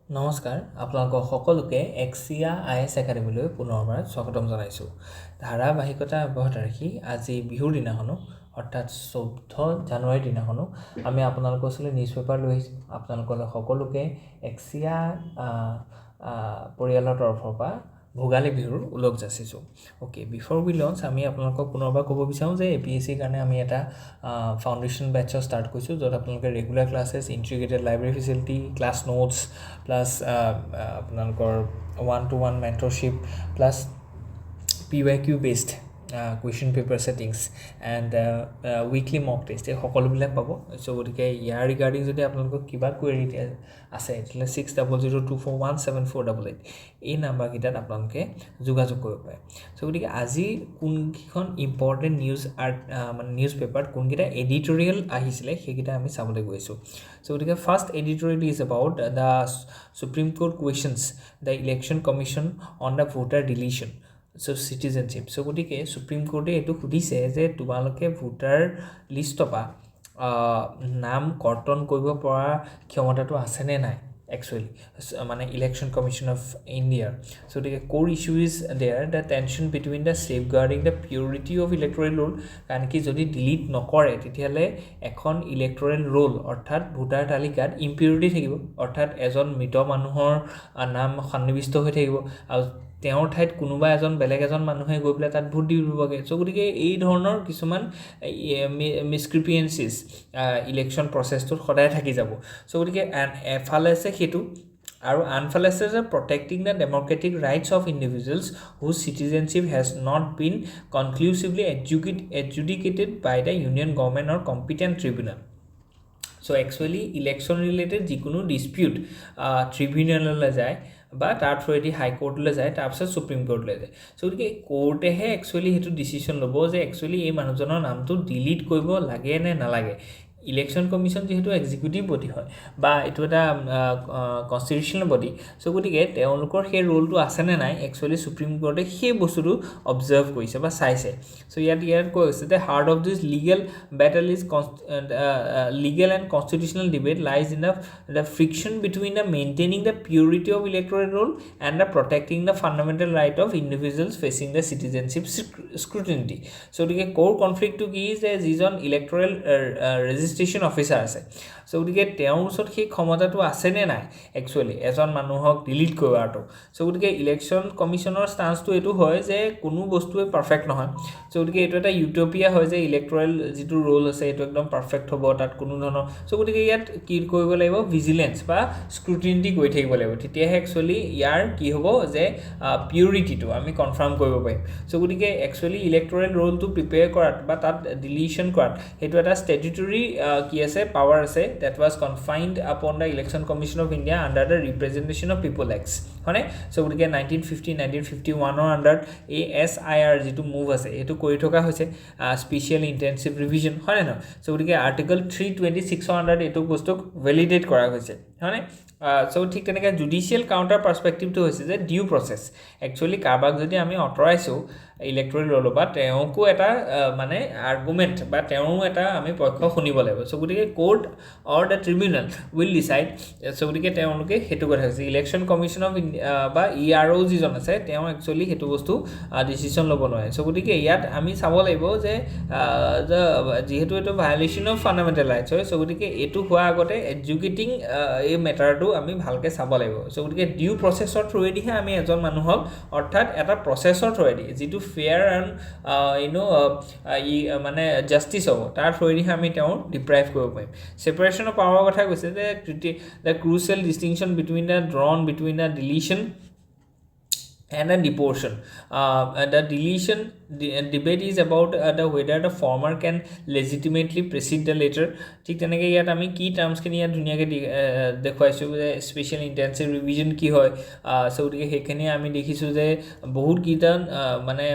নমস্কাৰ আপোনালোক সকলোকে Axia IAS Academy লৈ পুনৰবাৰ স্বাগতম জনাইছো ধাৰাবাহিকতা অব্যাহত ৰাখি আজি বিহুৰ দিনাখনো অৰ্থাৎ 14 জানুৱাৰী দিনাখনো আমি আপোনালোকৰ ওচৰলৈ নিউজ পেপাৰ লৈ আহিছো আপোনালোকলৈ সকলোকে Axia পৰিয়ালৰ তৰফৰ পৰা ভোগালী বিহুৰ উলগ যাচিছো ওকে বিফৰ উই লঞ্চ আমি আপোনালোকক পুনৰবাৰ ক'ব বিচাৰো যে APSC কাৰণে আমি এটা ফাউণ্ডেশ্যন বেটচ ষ্টাৰ্ট কৰিছো য'ত আপোনালোকে regular classes integrated library facility class notes plus আপোনালোকৰ 1-to-1 mentorship plus PYQ based question paper settings and weekly mock test এই সকলোবিলাক পাব সো গতিকে ইয়াৰ ৰিগাৰ্ডিং যদি আপোনালোকৰ কিবা কোৱেৰি আছে তেলে 6002417488 এই নাম্বাৰ কিটাত আপোনালোকে যোগাযোগ কৰিব পাৰে সো গতিকে আজি কোনখন ইম্পৰ্টেন্ট নিউজ মানে নিউজ পেপাৰত কোনকিটা এডিটৰিয়েল আহিছিলে সেইকিটা আমি চাবলৈ গৈছো সো গতিকে first editorial is about the Supreme Court questions the Election Commission on the voter deletion so citizenship so gotike Supreme Court etu khudise je tumaloke voter list pa naam korton koibo pora khomata to ase ne nai actually mane Election Commission of India so the core issue is there the tension between the safeguarding the purity of electoral roll kan ki jodi delete nokore titiale ekhon electoral roll orthat voter talikat impurity thakibo orthat ejon mito manuhor naam sannibishto hoi thakibo তেওঁৰ ঠাইত কোনোবা এজন বেলেগ এজন মানুহে গৈ পেলাই তাত ভোট দিবগে সো গতিকে এই ধৰণৰ কিছুমান মিসক্ৰিপিয়েন্সিস ইলেকশন প্ৰসেছটোত সদায় থাকি যাব সো গতিকে এফালে আছে হেতু আৰু আনফালে আছে যে protecting the democratic rights of individuals whose citizenship has not been conclusively adjudicated by the union government or competent tribunal so actually election related jikunu dispute tribunal la jay বা তার থ্রুদি হাই কোর্ট লে যায় তারপর সুপ্রিম কোর্ট লে যায় so গতিকে কোর্টে হে একচুয়ালি হেতু ডিসিশন লব যে একচুয়ালি এই মানুহজনৰ নামটো ডিলিট কৰিব লাগে নে নালাগে ইলেকশন কমিশন যেহেতু এক্সিকিউটিভ বডি হয় বা এটো এটা কনস্টিটিউশনাল বডি সো গতিকে তেওঁলোকৰ সেই ৰোলটো আছে নে নাই একচুয়ালি সুপ্ৰিম কোৰ্টে সেই বস্তুটো অবজাৰ্ভ কৰিছে বা চাইছে সো ইয়াত কৈছে যে heart of this legal battle is legal and constitutional debate lies in the friction between the maintaining the purity of electoral roll and the protecting the fundamental right of individuals facing the citizenship scrutiny so the core conflict to is a reason electoral registration officer ase so gotike তেওঁৰ ওচৰত সেই ক্ষমতাটো আছে নে নাই actually এজন মানুহক delete কৰাটো so গতিকে ইলেকশন কমিশনৰ স্টান্সটো এটো হয় যে কোনো বস্তুৱে পাৰফেক্ট নহয় so গতিকে এটো এটা ইউটোপিয়া হয় যে ইলেক্ট্ৰাল যেটো ৰোল আছে এটো একদম পাৰফেক্ট হ'ব তাত কোনো ধৰণৰ so গতিকে ইয়াত কি কৰিব লাগিব ভিজিলেন্স বা স্ক্ৰুটিনি কৰি থাকিব লাগিব তেতিয়া একচুয়ালি ইয়াৰ কি হ'ব যে পিউৰিটিটো আমি কনফাৰ্ম কৰিব পাৰিম so গতিকে একচুয়ালি ইলেক্ট্ৰাল ৰোলটো প্ৰিপেয়াৰ কৰাত বা তাত ডিলিশন কৰাত হেতু এটা স্ট্যাটুটৰি কি আছে পাৱাৰ আছে that was confined upon the Election Commission of India under the Representation of People Acts হনে so গতিকে 1950 1951 or under ASIR যেটো মুভ আছে এটো কৰি থকা হৈছে স্পেশাল ইন্টেনসিভ ৰিভিজন হনে ন so গতিকে আৰ্টিকল 326 under এটো বস্তুক ভ্যালিডেট কৰা হৈছে হনে so ঠিক তেনেকৈ জুডিশিয়াল কাউন্টাৰ পাৰ্সপেক্টিভটো হৈছে যে ডিউ প্ৰসেস একচুয়ালি কাবাক যদি আমি অটৰাইছো ইলেক্ট্ৰল ৰোল বা তেওঁকো এটা মানে আৰ্গুমেন্ট বা তেওঁ এটা আমি পক্ষ শুনিব লাগিব সো গতিকে court or the tribunal will decide so গতিকে তেওঁলোকে হেতু কথা আছে ইলেকশন কমিশন অফ বা ইআৰও যিজন আছে তেওঁ একচুয়ালি হেতু বস্তু ডিসিশন ল'ব নোৱাৰে সো গতিকে ইয়াত আমি চাব লাগিব যে যেহেতু এটো ভায়োলেশন অফ ফান্ডামেন্টাল ৰাইটস হয় সো গতিকে এটো হোৱা আগতে এডুকেটিং এই মেটাৰটো আমি ভালকে চাব লাগিব সো গতিকে ডিউ প্ৰসেছৰ থ্ৰুৱেদিহে আমি এজন মানুহক অৰ্থাৎ এটা প্ৰসেছৰ থ্ৰুৱেদি যেটো fair and মানে জাস্টিস হ'ব তাৰ থ্ৰুৱেদিহে আমি তেওঁ ডিপ্ৰাইভ কৰিব পাৰিম সেপাৰেশন অফ পাৱাৰ কথা কৈছে যে the crucial distinction between the deletion and a deportation the deletion debate is about whether the former can legitimately precede the later ঠিক তেনেকৈ ইয়াত আমি কি টার্মস খিনি ইয়াত ধুনিয়াকৈ দেখুৱাইছো যে স্পেশাল ইন্টেনসিভ ৰিভিজন কি হয় সো গতিকে সেইখিনি আমি দেখিছো যে বহুত কিটা মানে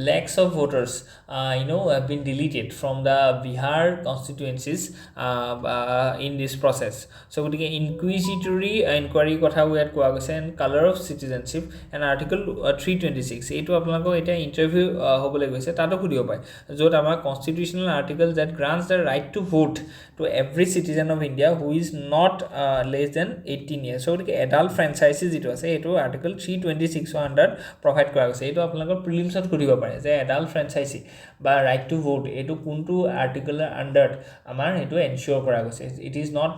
lakhs of voters have been deleted from the Bihar constituencies in this process so গতিকে inquisitory inquiry কথা ইয়াত কোৱা গৈছে and color of citizenship and article 326 এইটো আপোনালোকৰ এটা ইন্টাৰভিউ হ'বলৈ গৈছে তাতো খুদিব পায় য'ত আমাৰ constitutional article that grants the right to vote to every citizen of India who is not less than 18 years so গতিকে এডাল্ট ফ্ৰেঞ্চাইজি যেটো আছে এটো আৰ্টিকল 326 আন্ডাৰ প্ৰভাইড কৰা হৈছে এটো আপোনালোকৰ প্ৰিলিমছত খুদিব পাৰে যে এডাল্ট ফ্ৰেঞ্চাইজি বা ৰাইট টু ভোট এটো কোনটো আৰ্টিকলৰ আন্ডাৰ আমাৰ এটো এনশিওৰ কৰা গৈছে it is not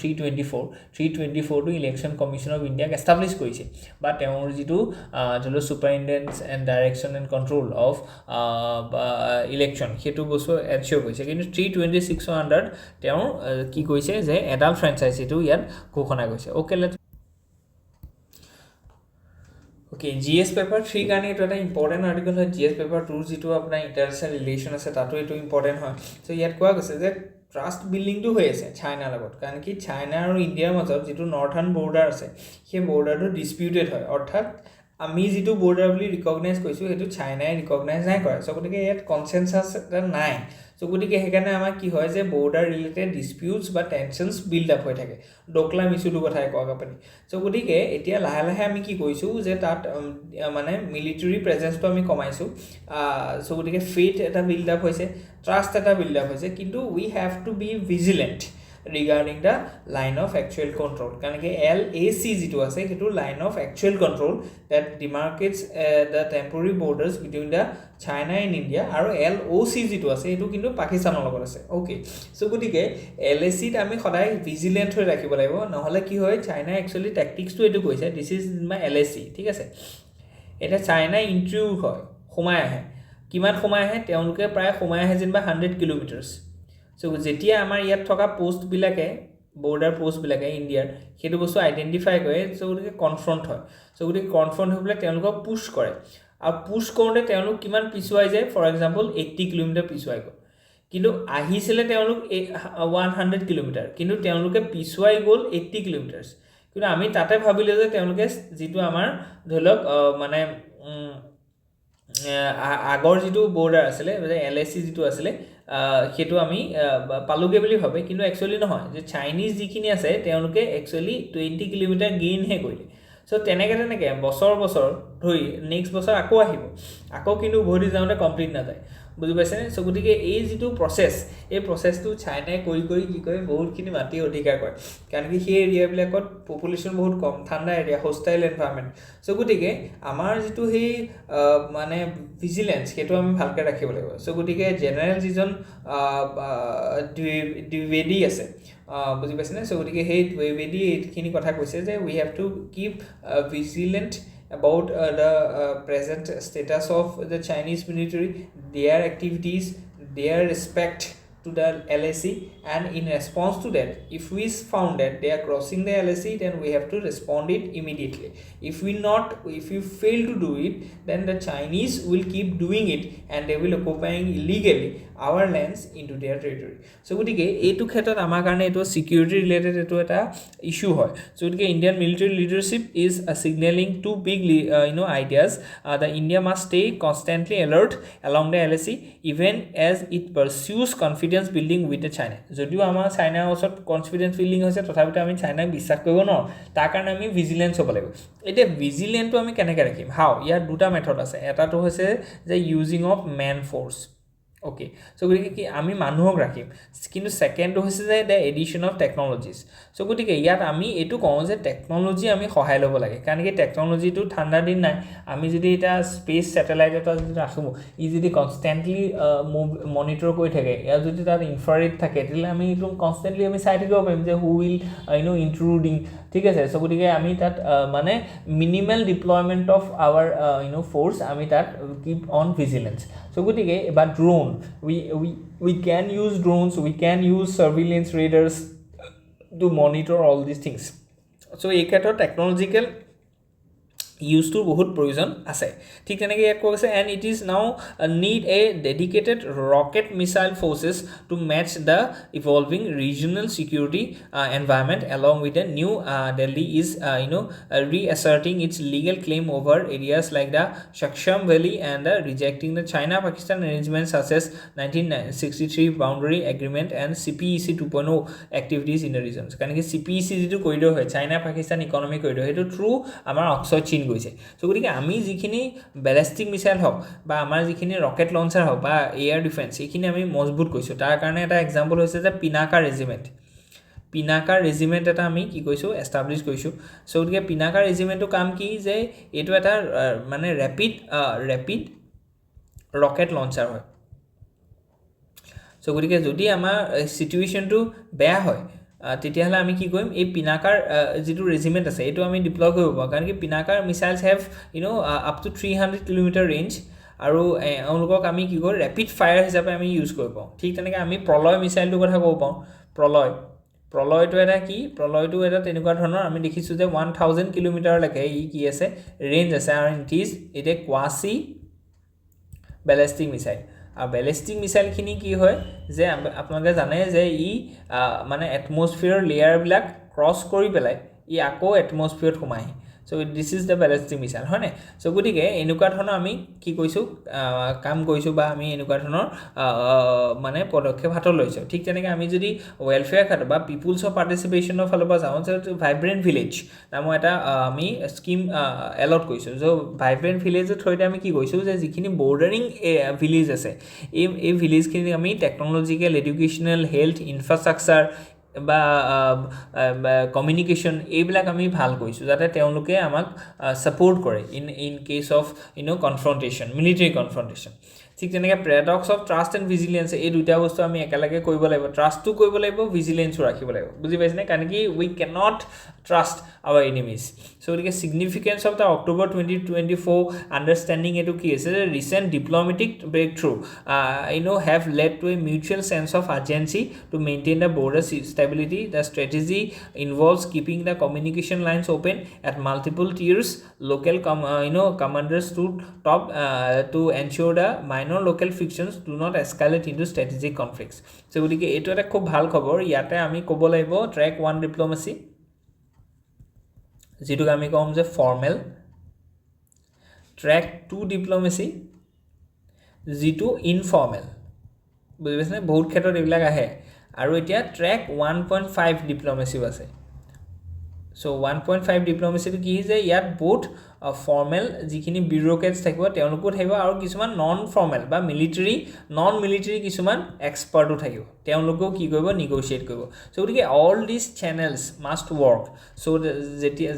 324 to election commission of ইণ্ডিয়াক এষ্টাব্লিছ কৰিছে বা তেওঁৰ যেটো জলো superintendence and direction and control of election হেতু বস্তু এনশিওৰ কৰিছে কিন্তু 326 আন্ডাৰ তেওঁ কি কৈছে যে এডাল্ট ফ্ৰেঞ্চাইজিটো ইয়াত ঘোষণা কৰিছে ওকে Okay, GS paper 3 কাৰণে এটা ইম্পৰ্টেন্ট আৰ্টিকল হয় GS paper 2 যেটো আপোনাৰ ইন্টাৰনেশ্যনেল ৰিলেচন আছে তাতো এটো ইম্পৰ্টেন্ট হয় সো ইয়াত কোৱা গৈছে যে ট্ৰাষ্ট বিল্ডিং টু হৈ আছে চাইনাৰ লগত কাৰণ কি চাইনা আৰু ইণ্ডিয়াৰ মাজত যেটো নৰ্থাৰ্ণ বৰ্ডাৰ আছে সেই বৰ্ডাৰটো ডিসপিউটেড হয় অৰ্থাৎ আমি যেটো বৰ্ডাৰ বুলি ৰিকগনাইজ কৰিছো হেতু চাইনাই ৰিকগনাইজ নাই কৰা সো গতিকে ইয়াত কনসেনসাস নাই সো গতিকে হেকাৰণে আমাৰ কি হয় যে বৰ্ডাৰ ৰিলেটেড ডিসপিউটস বা টেনশনস বিল্ড আপ হৈ থাকে ডকলাম ইস্যুটো কথাই কোৱা আপুনি সো গতিকে এতিয়া লাহে লাহে আমি কি কৰিছো যে তাত মানে মিলিটাৰী প্ৰেজেন্সটো আমি কমাইছো সো গতিকে ফেথ এটা বিল্ড আপ হৈছে ট্ৰাষ্ট এটা বিল্ড আপ হৈছে কিন্তু we have to be vigilant regarding the line of actual control কাৰণ কি LAC যেটো আছে হেতু line of actual control that demarcates the temporary borders between the China and India আৰু LOC যেটো আছে হেতু কিন্তু পাকিস্তানৰ লগত আছে ওকে সো গতিকে LAC ত আমি সদায় ভিজিলেন্ট হৈ ৰাখিব লাগিব নহলে কি হয় চাইনা একচুয়ালি ট্যাকটিক্সটো এটো কৈছে দিস ইজ মাই LAC ঠিক আছে এটা চাইনা ইন্ট্ৰুড হয় সোমাই আহে কিমান সোমাই আহে তেওঁলোকে প্ৰায় সোমাই আহে যেনবা 100 কিলোমিটাৰছ সো যেতিয়া আমাৰ ইয়াত থকা পোষ্ট বিলাকে বৰ্ডাৰ পোষ্ট বিলাকে ইণ্ডিয়াৰ হেতু বস্তু আইডেন্টিফাই কৰে সো গতিকে কনফ্ৰন্ট হয় সো গতিকে কনফ্ৰন্ট হ'বলে তেওঁলোকক পুশ কৰে আৰু পুশ কৰোতে তেওঁলোক কিমান পিছুৱাই যায় ফৰ এক্সাম্পল 80 কিলোমিটাৰ পিছুৱাই গ'ল কিন্তু আহিছিলে তেওঁলোক 100 কিলোমিটাৰ কিন্তু তেওঁলোকে পিছুৱাই গ'ল 80 কিলোমিটাৰছ কিন্তু আমি তাতে ভাবিলে যে তেওঁলোকে যেটো আমাৰ ধৰক মানে আগৰ যেটো বৰ্ডাৰ আছিল LAC যেটো আছিল হেতু আমি পালুগে বুলি ভাবে কিন্তু একচুয়ালি নহয় যে চাইনিজ যিখিনি আছে তেওঁলোকে একচুয়ালি 20 কিলোমিটাৰ গেইন হে কৰিলে সো তেনেকে বছৰ ধৰি নেক্সট বছৰ আকৌ আহিব আকৌ কিন্তু ভৰি যাওঁতে কমপ্লিট না যায় বুজি পাইছেনে সো গতিকে এই যেটো প্ৰসেস এই প্ৰসেসটো চাইনাই কৰি কি কৰে বহুতখিনি মাটি অধিকাৰ কৰে কাৰণ কি সেই এৰিয়া বিলাকত পপুলেশন বহুত কম ঠাণ্ডা এৰিয়া হোষ্টাইল এনভায়ৰনমেন্ট সো গতিকে আমাৰ যেটো সেই মানে ভিজিলেন্স হেতু আমি ভালকে ৰাখিব লাগিব সো গতিকে জেনাৰেল যিজন দ্বিবেদী আছে বুজি পাইছেনে সো গতিকে সেই দ্বিবেদী এইখিনি কথা কৈছে যে we have to keep vigilant about the present status of the Chinese military, their activities, their respect to the LAC, and in response to that, if we found that they are crossing the LAC, then we have to respond it immediately. If we fail to do it, then the Chinese will keep doing it and they will occupying illegally our lands into their territory. So gotike etu khetot amar karone etu security related etu eta issue hoy. So gotike Indian military leadership is signaling two big ideas. The India must stay constantly alert along the LAC even as it pursues confidence building with the China. যদিও আমাৰ চাইনাৰ ওচৰত confidence building হৈছে তথাপিতো আমি চাইনাক বিশ্বাস কৰিব ন তাৰ কাৰণে আমি ভিজিলেন্স হ'ব লাগিব এতিয়া ভিজিলেন্টটো আমি কেনেকৈ ৰাখিম হাউ ইয়াৰ দুটা মেথড আছে এটাটো হৈছে যে using of man force okay so গতিকে কি আমি মানুহক ৰাখিম কিন্তু সেকেন্ডটো হৈছে যে the edition of technologies so গতিকে ইয়াত আমি এটো কওঁ যে টেকনলজি আমি সহায় ল'ব লাগে কাৰণ কি টেকনলজিটো ঠাণ্ডা দিন নাই আমি যদি এটা স্পেস স্যাটেলাইট এটা যদি ৰাখো ই যদি কনস্ট্যান্টলি মনিটৰ কৰি থাকে ইয়াৰ যদি তাত ইনফ্ৰাৰেড থাকে তেলে আমি একদম কনস্ট্যান্টলি আমি চাই থাকিব পাৰিম যে হু উইল ইন্ট্ৰুডিং ঠিক আছে সো গতিকে আমি তাত মানে minimal deployment of our force আমি তাত কিপ অন ভিজিলেন্স সো গতিকে বা drone we can use drones we can use surveillance radars to monitor all these things so এই ক্ষেত্ৰত টেকনলজিক্যাল used to বহুত প্ৰয়োজন আছে ঠিক তেনেকৈ ইয়াত কৈছে and it is now need a dedicated rocket missile forces to match the evolving regional security environment along with the new Delhi is reasserting its legal claim over areas like the Shaksham Valley and rejecting the China Pakistan arrangements such as 1963 boundary agreement and CPEC 2.0 activities in the regions কাৰণ কি CPEC যেটো corridor হয় China Pakistan economic corridor হেতু through আমাৰ অক্সয় চীন গৈছে so গতিকে আমি যিখিনি ব্যালিস্টিক মিসাইল হওক বা আমাৰ যিখিনি ৰকেট লঞ্চাৰ হওক বা এয়াৰ ডিফেন্স এইখিনি আমি মজবুত কৈছো তাৰ কাৰণে এটা এক্সাম্পল হৈছে যে পিনাকা ৰেজিমেন্ট এটা আমি কি কৈছো এস্টাবলিশ কৰিছো সো গতিকে পিনাকা ৰেজিমেন্টৰ কাম কি যে এটো এটা মানে ৰেপিড ৰকেট লঞ্চাৰ হয় সো গতিকে যদি আমাৰ সিচুৱেশনটো বেয়া হয় তেতিয়াহলে আমি কি কৰিম এই পিনাকাৰ যেটো ৰেজিমেন্ট আছে এটো আমি ডিপ্লয় কৰিব পাৰো কাৰণ কি পিনাকাৰ missiles have up to 300 kilometre range আৰু অনুকক আমি কি কৰো ৰেপিড ফায়াৰ হিচাপে আমি ইউজ কৰিব পাৰো ঠিক তেনেকৈ আমি প্ৰলয় মিসাইলটো কথা ক'ব পাৰো প্ৰলয়টো এটা কি প্ৰলয়টো এটা তেনেকুৱা ধৰণৰ আমি দেখিছো যে 1000 কিলোমিটাৰ লৈকে ই কি আছে ৰেঞ্জ আছে আৰু it is a quasi ballistic missile আৰু ব্যালিস্টিক মিসাইল খিনি কি হয় যে আপোনালোকে জানে যে ই মানে এটমস্ফিয়াৰ লেয়াৰ বিলাক ক্ৰস কৰি পেলাই ই আকৌ এটমস্ফিয়াৰত সোমাই so this is the ballistic missile হয় না so গটিকে এনেকুৱা ধৰণৰ আমি কি কৈছো কাম কৰিছো বা আমি এনেকুৱা ধৰণৰ মানে পদক্ষেপ হাতত লৈছো ঠিক তেনেকৈ আমি যদি ওয়েলফেয়াৰ খাত বা পিপলছ অফ পাৰ্টিসিপেশনৰ ফালৰ পৰা যাওঁ যে ভাইব্ৰেন্ট ভিলেজ নামৰ এটা আমি স্কিম এলট কৰিছো so ভাইব্ৰেন্ট ভিলেজৰ থ্ৰুতে আমি কি কৈছো যে যিখিনি বৰ্ডাৰিং ভিলেজ আছে এই ভিলেজখিনি আমি টেকনলজিক্যাল এডুকেশনাল হেলথ ইনফ্ৰাষ্ট্ৰাকচাৰ বা কমিউনিকেশন এইবিলাক আমি ভাল কৰিছো যাতে তেওঁলোকে আমাক সাপোৰ্ট কৰে ইন কেস অফ কনফ্ৰন্টেশন মিলিটাৰী কনফ্ৰন্টেশন ঠিক তেনেকৈ প্যাৰাডক্স অফ ট্ৰাষ্ট এণ্ড ভিজিলেন্স এই দুটা বস্তু আমি একেলগে কৰিব লাগিব ট্ৰাষ্টটো কৰিব লাগিব ভিজিলেন্সও ৰাখিব লাগিব বুজি পাইছনে কাৰণ কি উই cannot trust our enemies so the significance of the October 2024 understanding etu ki ase recent diplomatic breakthrough have led to a mutual sense of urgency to maintain the border stability the strategy involves keeping the communication lines open at multiple tiers local commanders to top to ensure the minor local frictions do not escalate into strategic conflicts so gotike etu eta khub bhal khobor yate ami kobo laibo track 1 diplomacy যেটো আমি কম যে formal track 2 diplomacy যেটো informal বুজিছেনে বহুত ক্ষেত্ৰত এইবিলাক আহে আৰু এতিয়া ট্র্যাক 1.5 ডিপ্লোমেসি আছে so 1.5 ডিপ্লোমেসি কি যে ইয়াত বহুত ফর্মাল যিখিনি বিউৰোক্ৰেটছ থাকিব তেওঁলোকো থাকিব আৰু কিছুমান নন ফৰ্মাল বা নন মিলিটাৰী কিছুমান এক্সপাৰ্টও থাকিব তেওঁলোকো কি কৰিব নেগোশিয়েট কৰিব সো গতিকে all this channels must work so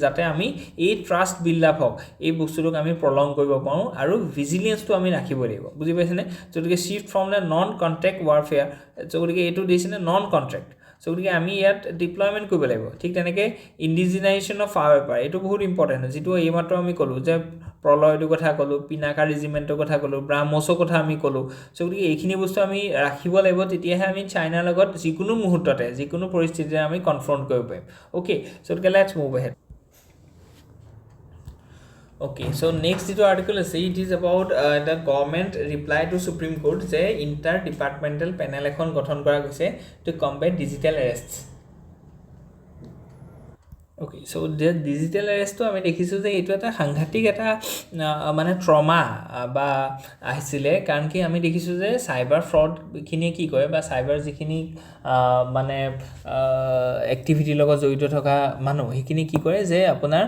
যাতে আমি এই ট্ৰাষ্ট বিল্ড আপ হক এই বস্তুটোক আমি প্ৰলং কৰিব পাৰো আৰু ভিজিলেন্সটো আমি ৰাখিব লাগিব বুজি পাইছেনে সো গতিকে shift from the non contact warfare so গতিকে এটো দিছেনে নন কন্ট্যাক্ট so গতিকে আমি ইয়াত ডিপ্লয়মেন্ট কৰিব লাগিব ঠিক তেনেকৈ ইন্ডিজিনাইজেশন অফ পাৱাৰ এটো বহুত ইম্পৰ্টেন্ট যেটো এই মাত্ৰ আমি কলো যে প্ৰলয়ৰ কথা কলো পিনাকা ৰেজিমেন্টৰ কথা কলো ব্ৰাহ্মছৰ কথা আমি কলো so গতিকে এইখিনি বস্তু আমি ৰাখিব লাগিব তেতিয়াহে আমি চাইনাৰ লগত যিকোনো মুহূৰ্ততে যিকোনো পৰিস্থিতিতে আমি কনফ্ৰন্ট কৰিব পাৰিম okay so let's move ahead Okay, so next article it is about the government reply to Supreme Court যে interdepartmental panel এখন গঠন কৰা গৈছে to combat digital arrests. Okay, so the digital arrest to আমি দেখিছো যে এটো এটা সাংঘাতিক এটা মানে ট্রমা বা আহিছিলে কাৰণ কি আমি দেখিছো যে সাইবার ফ্রড খিনি কি কয় বা সাইবার যিখিনি মানে এক্টিভিটি লগত জড়িত থকা মানুহ হিখিনি কি কৰে যে আপোনাৰ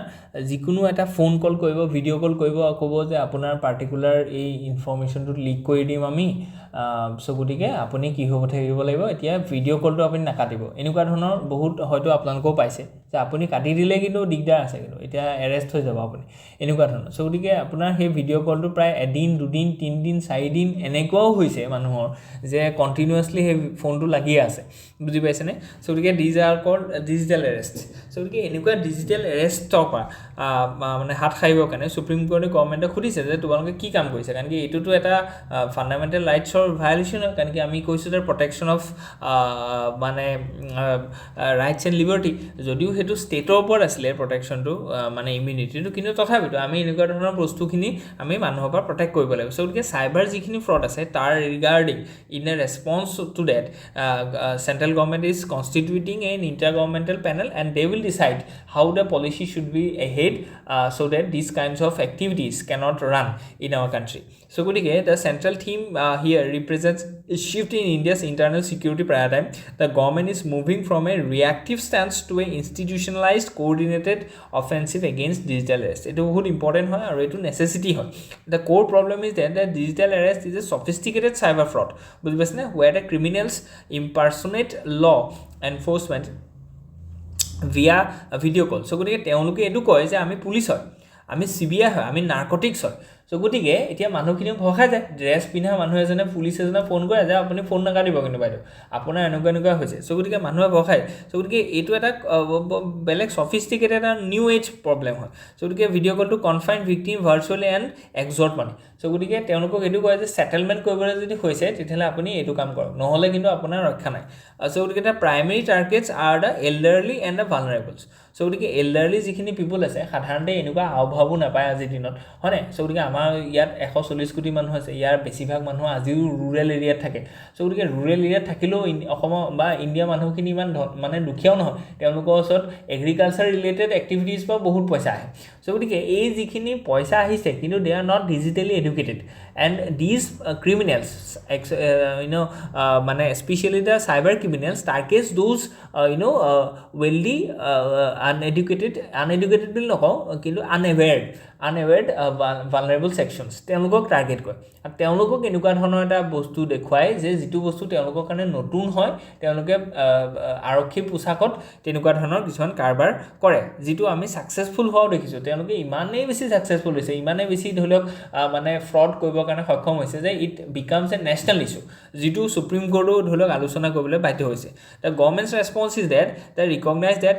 যিকোনো এটা ফোন কল কৰিব ভিডিও কল কৰিব ক'ব যে আপোনাৰ পাৰ্টিকুলাৰ এই ইনফৰমেশনটো লিক কৰি দিম আমি সো গতিকে আপুনি কি হ'ব থাকিব লাগিব এতিয়া ভিডিও কলটো আপুনি নাকাটিব এনেকুৱা ধৰণৰ বহুত হয়তো আপোনালোকও পাইছে যে আপুনি কাটি দিলে কিন্তু দিগদাৰ আছে কিন্তু এতিয়া এৰেষ্ট হৈ যাব আপুনি এনেকুৱা ধৰণৰ সো গতিকে আপোনাৰ সেই ভিডিও কলটো প্ৰায় এদিন দুদিন তিনদিন চাৰিদিন এনেকুৱাও হৈছে মানুহৰ যে কন্টিনিউয়াসলি সেই ফোনটো লাগি আছে বুজি পাইছেনে সো গতিকে these are cold digital arrest so গতিকে এনেকুৱা ডিজিটাল এৰেষ্টৰ পৰা মানে হাত খাইবৰ কাৰণে সুপ্ৰিম কোৰ্টে গভৰ্ণমেণ্টক খুদিছে যে তোমালোকে কি কাম কৰিছে কাৰণ কি এটোটো এটা ফান্ডামেন্টাল ৰাইটছৰ ভায়োলেশন হয় কাৰণ কি আমি কৈছো যে প্ৰটেকচন অফ মানে ৰাইটছ এণ্ড লিবাৰ্টি যদিও হেতু ষ্টেটৰ ওপৰত আছিল প্ৰটেকচনটো মানে ইমিউনিটিটো কিন্তু তথাপিতো আমি এনেকুৱা ধৰণৰ বস্তুখিনি আমি মানুহৰ পৰা প্ৰটেক্ট কৰিব লাগিব সো গতিকে সাইবাৰ যিখিনি ফ্ৰড আছে তাৰ regarding in a response to that central government is constituting an intergovernmental panel and they will decide how the policy should be ahead so that these kinds of activities cannot run in our country So গতিকে the central theme here represents a shift in India's internal security paradigm. The government is moving from a reactive stance to a institutionalized coordinated offensive against digital arrest. It is very important hoy aru etu necessity hoy. The core problem is that the digital arrest is a sophisticated cyber fraud বুঝি পাইছে না where the criminals impersonate law enforcement via a video call. So গতিকে তেওঁলোকে এটো কয় যে আমি police হয়, আমি CBI হয়, আমি নাৰ্কটিক্স হয়। সো গতিকে এতিয়া মানুহখিনি ভয় যায়, ড্ৰেছ পিন্ধা মানুহ এজনে পুলিচ এজনে ফোন কৰে যে আপুনি ফোন নাকাটিব কিন্তু বাইদেউ আপোনাৰ এনেকুৱা হৈছে। সো গতিকে মানুহে ভয় খায়। সো গতিকে এইটো এটা বেলেগ সফিষ্টিকেটেড এটা নিউ এজ প্ৰব্লেম হয়। সো গতিকে video' call to confine victim virtually and extort money. So গতিকে তেওঁলোকক এইটো কয় যে সেটেলমেণ্ট কৰিবলৈ যদি হৈছে তেতিয়াহ'লে আপুনি এইটো কাম কৰক, নহ'লে কিন্তু আপোনাৰ ৰক্ষা নাই। সো গতিকে এটা primary targets are the elderly and the vulnerables. So গতিকে এল্ডাৰলি যিখিনি পিপুল আছে সাধাৰণতে এনেকুৱা হাওভাৱো নাপায় আজিৰ দিনত হয়নে। সো গতিকে আমাৰ ইয়াত 140 কোটি মানুহ আছে, ইয়াৰ বেছিভাগ মানুহ আজিও ৰুৰেল এৰিয়াত থাকে। সো গতিকে ৰুৰেল এৰিয়াত থাকিলেও অসম বা ইণ্ডিয়া মানুহখিনি ইমান মানে দুখীয়াও নহয়, তেওঁলোকৰ ওচৰত এগ্ৰিকালচাৰ ৰিলেটেড এক্টিভিটিজ পৰা বহুত পইচা আহে। সো গতিকে এই যিখিনি পইচা আহিছে কিন্তু they are not digitally educated and these criminals মানে specially the cyber criminals targets those wealthy uneducated বুলি নকওঁ কিন্তু আনএৱেৰ্ড ভালনাৰেবল ছেকশ্যনছ তেওঁলোকক টাৰ্গেট কৰে। আৰু তেওঁলোকক এনেকুৱা ধৰণৰ এটা বস্তু দেখুৱায় যে যিটো বস্তু তেওঁলোকৰ কাৰণে নতুন হয়, তেওঁলোকে আৰক্ষী পোছাকত তেনেকুৱা ধৰণৰ কিছুমান কাৰবাৰ কৰে, যিটো আমি ছাকচেছফুল হোৱাও দেখিছোঁ। তেওঁলোকে ইমানেই বেছি ছাকচেছফুল হৈছে, ইমানেই বেছি ধৰি লওক মানে ফ্ৰড কৰিবৰ কাৰণে সক্ষম হৈছে যে it becomes a national issue, যিটো সুপ্ৰিম কোৰ্টেও ধৰি লওক আলোচনা কৰিবলৈ বাধ্য হৈছে। The government's response is that they recognize that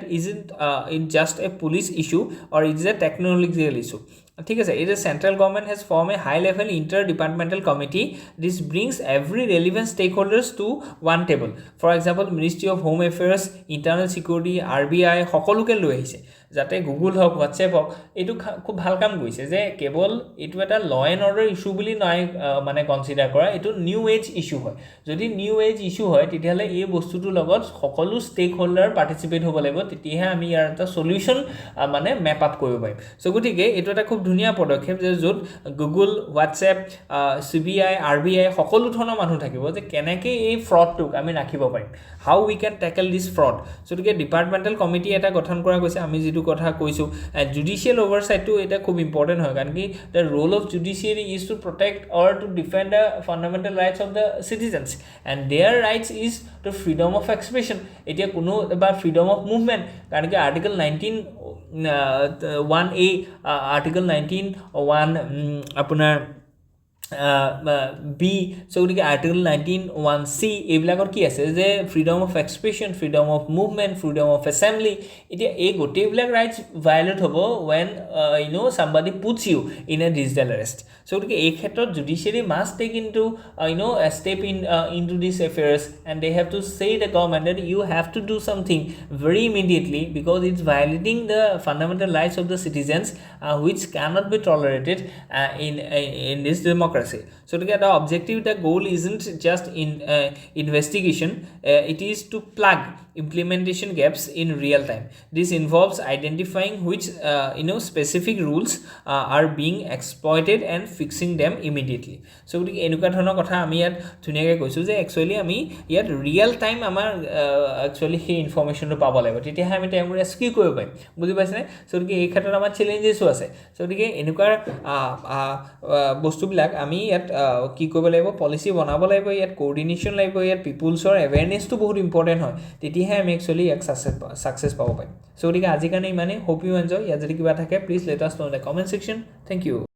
it just a police issue or it is a technological issue. ঠিক আছে, it is central government has formed a high level interdepartmental committee. This brings every relevant stakeholders to one table. For example, Ministry of Home Affairs, Internal Security, RBI সকলোকে লৈ আহিছে, যাতে Google হওক WhatsApp হওক এইটো খুব ভাল কাম কৰিছে যে কেৱল এইটো এটা ল এণ্ড অৰ্ডাৰ ইছ্যু বুলি নাই মানে কনচিডাৰ কৰা, এইটো নিউ এজ ইছ্যু হয়। যদি নিউ এজ ইছ্যু হয় তেতিয়াহ'লে এই বস্তুটোৰ লগত সকলো ষ্টেক হোল্ডাৰ পাৰ্টিচিপেট হ'ব লাগিব, তেতিয়াহে আমি ইয়াৰ এটা সলিউশ্যন মানে মেপ আপ কৰিব পাৰিম। চ' গতিকে এইটো এটা খুব ধুনীয়া পদক্ষেপ যে য'ত গুগল, হোৱাটছএপ, CBI, RBI সকলো ধৰণৰ মানুহ থাকিব যে কেনেকৈ এই ফ্ৰডটোক আমি ৰাখিব পাৰিম, হাউ we can tackle this fraud. চ' গতিকে ডিপাৰ্টমেণ্টেল কমিটি এটা গঠন কৰা গৈছে। আমি যিটো কথা কৈছোঁ জুডিচিয়েল অভাৰচাইটটো এটা খুব ইম্পৰ্টেণ্ট হয়, কাৰণ কি the role of judiciary is to protect or to defend the fundamental rights of the citizens and their rights is to freedom of expression. এতিয়া কোনো বা ফ্ৰীডম অফ মুভমেণ্ট, কাৰণ কি আৰ্টিকল 19(1)(a), আৰ্টিকল 19(1) আপোনাৰ B, চ' গতিকে article 19(1)(c) এইবিলাকৰ কি আছে যে freedom of expression, freedom of movement, freedom of assembly. এতিয়া এই গোটেইবিলাক ৰাইটছ ভায়লেট হ'ব when somebody puts you in a digital arrest. So' গতিকে এই ক্ষেত্ৰত judiciary must take into step into these affairs and they have to say the government that you have to do something very immediately because it's violating the fundamental rights of the citizens which cannot be tolerated in this democracy. So to get the objective, the goal isn't just in investigation, it is to plug implementation gaps in real time. This involves identifying which specific rules are being exploited and fixing them immediately. So এনেকুৱা ধৰণৰ কথা আমি ইয়াত ধুনীয়াকৈ কৈছোঁ যে actually আমি ইয়াত ৰিয়েল টাইম আমাৰ একচুৱেলি সেই ইনফৰ্মেশ্যনটো পাব লাগিব, তেতিয়াহে আমি টাইম ৰেস্কিউ কৰিব পাৰিম। বুজি পাইছেনে? চ' গতিকে এই ক্ষেত্ৰত আমাৰ চেলেঞ্জেছো আছে। চ' গতিকে এনেকুৱা বস্তুবিলাক আমি ইয়াত কি কৰিব লাগিব, পলিচি বনাব লাগিব, ইয়াত কোঅৰ্ডিনেশ্যন লাগিব, ইয়াত পিপুলছৰ এৱেৰনেছটো বহুত ইম্পৰ্টেণ্ট হয়, তেতিয়াহে আমি একচুৱেলি ইয়াক ছাকচেছ পাব পাৰিম। চ' গতিকে আজিৰ কাৰণে ইমানেই। Hope you enjoy. ইয়াত যদি কিবা থাকে please let us know' in the comment section. Thank U.